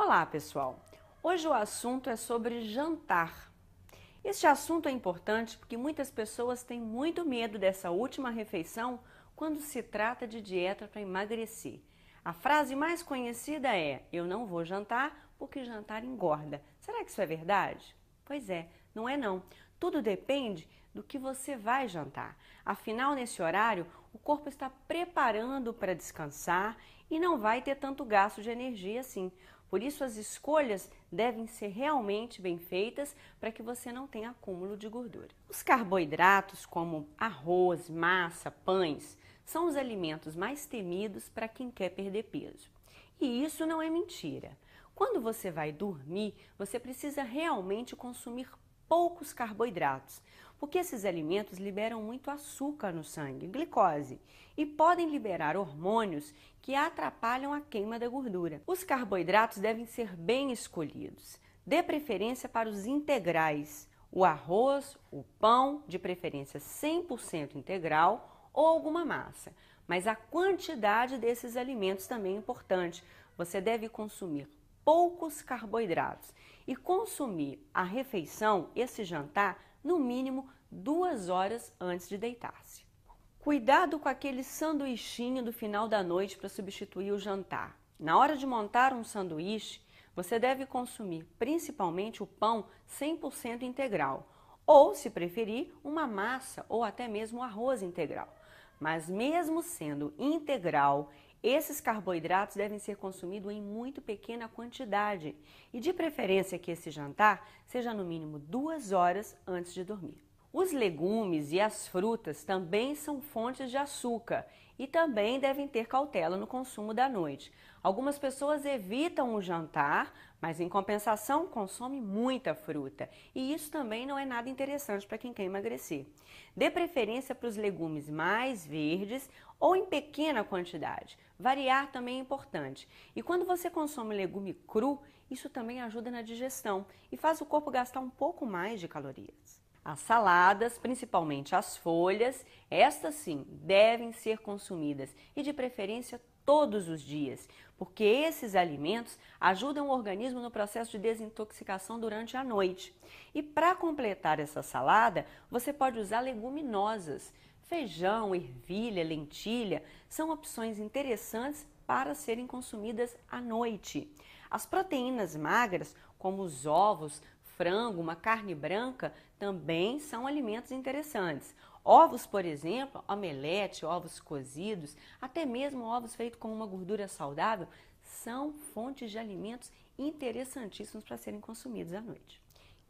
Olá, pessoal! Hoje o assunto é sobre jantar. Este assunto é importante porque muitas pessoas têm muito medo dessa última refeição quando se trata de dieta para emagrecer. A frase mais conhecida é: eu não vou jantar porque jantar engorda. Será que isso é verdade? Pois é, não é não. Tudo depende do que você vai jantar. Afinal, nesse horário, o corpo está preparando para descansar e não vai ter tanto gasto de energia assim. Por isso, as escolhas devem ser realmente bem feitas para que você não tenha acúmulo de gordura. Os carboidratos, como arroz, massa, pães, são os alimentos mais temidos para quem quer perder peso. E isso não é mentira. Quando você vai dormir, você precisa realmente consumir poucos carboidratos, porque esses alimentos liberam muito açúcar no sangue, glicose, e podem liberar hormônios que atrapalham a queima da gordura. Os carboidratos devem ser bem escolhidos. Dê preferência para os integrais, o arroz, o pão, de preferência 100% integral ou alguma massa. Mas a quantidade desses alimentos também é importante. Você deve consumir poucos carboidratos e consumir a refeição, esse jantar, no mínimo 2 horas antes de deitar-se. Cuidado com aquele sanduichinho do final da noite para substituir o jantar. Na hora de montar um sanduíche, você deve consumir principalmente o pão 100% integral, ou, se preferir, uma massa ou até mesmo arroz integral. Mas mesmo sendo integral, esses carboidratos devem ser consumidos em muito pequena quantidade e de preferência que esse jantar seja no mínimo 2 horas antes de dormir. Os legumes e as frutas também são fontes de açúcar e também devem ter cautela no consumo da noite. Algumas pessoas evitam o jantar, mas em compensação consomem muita fruta e isso também não é nada interessante para quem quer emagrecer. Dê preferência para os legumes mais verdes ou em pequena quantidade. Variar também é importante. E quando você consome legume cru, isso também ajuda na digestão e faz o corpo gastar um pouco mais de calorias. As saladas, principalmente as folhas, estas sim devem ser consumidas e de preferência todos os dias, porque esses alimentos ajudam o organismo no processo de desintoxicação durante a noite. E para completar essa salada, você pode usar leguminosas. Feijão, ervilha, lentilha são opções interessantes para serem consumidas à noite. As proteínas magras, como os ovos, frango, uma carne branca, também são alimentos interessantes. Ovos, por exemplo, omelete, ovos cozidos, até mesmo ovos feitos com uma gordura saudável, são fontes de alimentos interessantíssimos para serem consumidos à noite.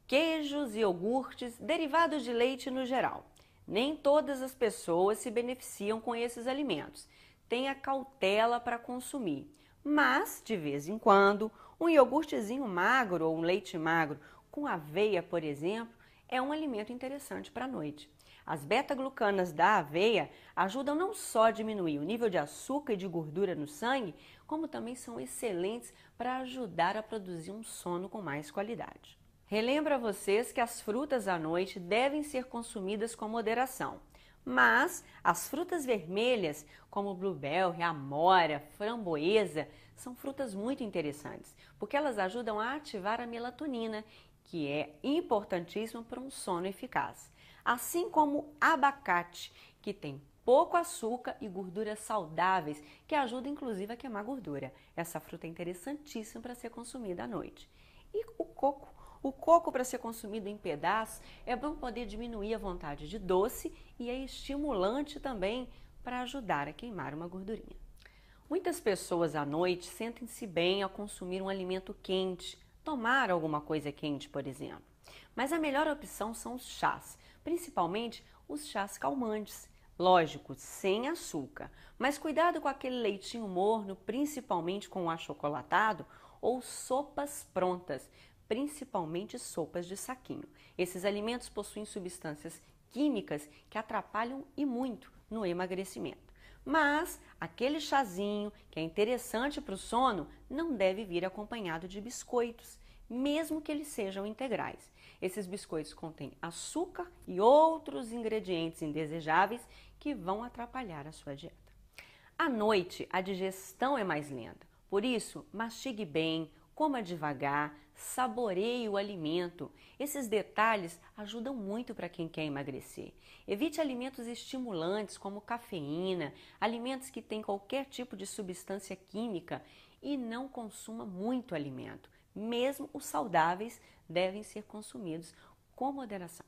Queijos, iogurtes, derivados de leite no geral. Nem todas as pessoas se beneficiam com esses alimentos. Tenha cautela para consumir. Mas, de vez em quando, um iogurtezinho magro ou um leite magro com aveia, por exemplo, é um alimento interessante para a noite. As beta-glucanas da aveia ajudam não só a diminuir o nível de açúcar e de gordura no sangue, como também são excelentes para ajudar a produzir um sono com mais qualidade. Relembro a vocês que as frutas à noite devem ser consumidas com moderação. Mas as frutas vermelhas, como blueberry, amora, framboesa, são frutas muito interessantes, porque elas ajudam a ativar a melatonina, que é importantíssimo para um sono eficaz. Assim como abacate, que tem pouco açúcar e gorduras saudáveis, que ajuda inclusive a queimar gordura. Essa fruta é interessantíssima para ser consumida à noite. E o coco. O coco, para ser consumido em pedaços, é bom poder diminuir a vontade de doce e é estimulante também para ajudar a queimar uma gordurinha. Muitas pessoas à noite sentem-se bem ao consumir um alimento quente, tomar alguma coisa quente, por exemplo. Mas a melhor opção são os chás, principalmente os chás calmantes. Lógico, sem açúcar, mas cuidado com aquele leitinho morno, principalmente com o achocolatado, ou sopas prontas, principalmente sopas de saquinho. Esses alimentos possuem substâncias químicas que atrapalham e muito no emagrecimento. Mas aquele chazinho que é interessante para o sono não deve vir acompanhado de biscoitos, mesmo que eles sejam integrais. Esses biscoitos contêm açúcar e outros ingredientes indesejáveis que vão atrapalhar a sua dieta. À noite, a digestão é mais lenta, por isso, mastigue bem, Coma devagar, saboreie o alimento. Esses detalhes ajudam muito para quem quer emagrecer. Evite alimentos estimulantes como cafeína, alimentos que têm qualquer tipo de substância química e não consuma muito alimento. Mesmo os saudáveis devem ser consumidos com moderação.